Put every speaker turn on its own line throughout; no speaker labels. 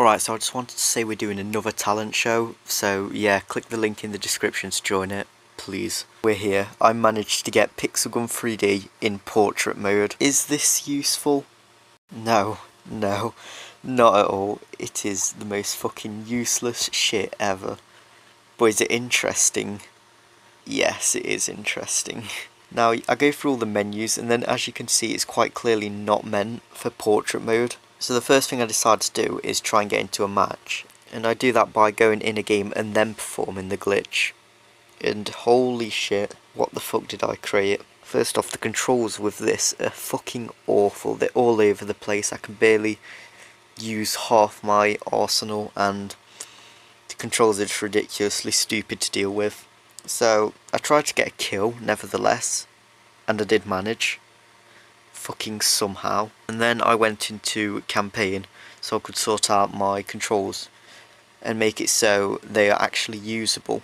Alright, so I just wanted to say we're doing another talent show, so yeah, click the link in the description to join it, please. We're here. I managed to get Pixelgun 3D in portrait mode. Is this useful? No, not at all. It is the most fucking useless shit ever. But is it interesting? Yes, it is interesting. Now, I go through all the menus, and then as you can see, it's quite clearly not meant for portrait mode. So the first thing I decided to do is try and get into a match. And I do that by going in a game and then performing the glitch. And holy shit, what the fuck did I create? First off, the controls with this are fucking awful. They're all over the place. I can barely use half my arsenal, and the controls are just ridiculously stupid to deal with. So I tried to get a kill, nevertheless, and I did manage. Fucking somehow. And then I went into campaign so I could sort out my controls and make it so they are actually usable.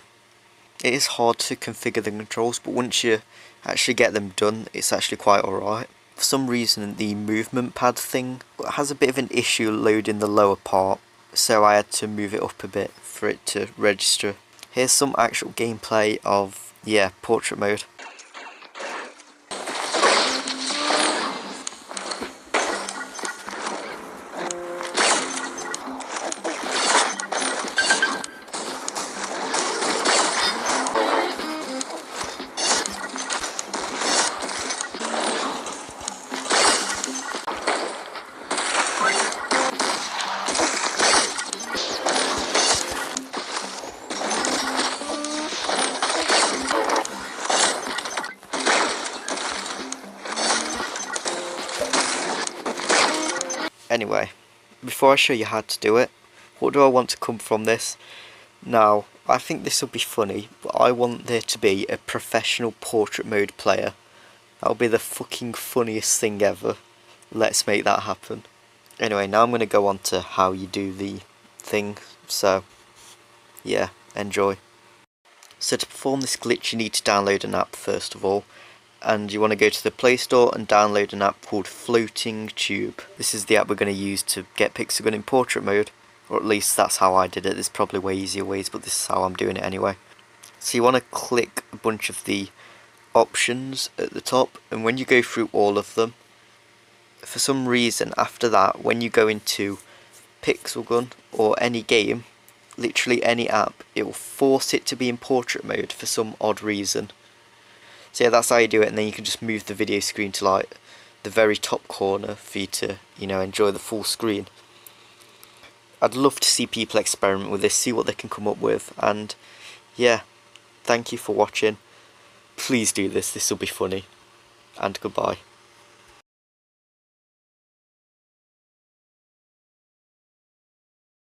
It is hard to configure the controls, but once you actually get them done, it's actually quite alright. For some reason, the movement pad thing has a bit of an issue loading the lower part, so I had to move it up a bit for it to register. Here's some actual gameplay of, yeah, portrait mode. Anyway, before I show you how to do it, what do I want to come from this? Now, I think this will be funny, but I want there to be a professional portrait mode player. That'll be the fucking funniest thing ever. Let's make that happen. Anyway, now I'm going to go on to how you do the thing, so yeah, enjoy. So to perform this glitch you need to download an app first of all. And you want to go to the Play Store and download an app called Floating Tube. This is the app we're going to use to get Pixelgun in portrait mode, or at least that's how I did it. There's probably way easier ways, but this is how I'm doing it anyway. So you want to click a bunch of the options at the top, and when you go through all of them, for some reason after that, when you go into Pixelgun or any game, literally any app, it will force it to be in portrait mode for some odd reason. So yeah, that's how you do it, and then you can just move the video screen to like the very top corner for you to, enjoy the full screen. I'd love to see people experiment with this, see what they can come up with, and yeah, thank you for watching. Please do this will be funny, and goodbye.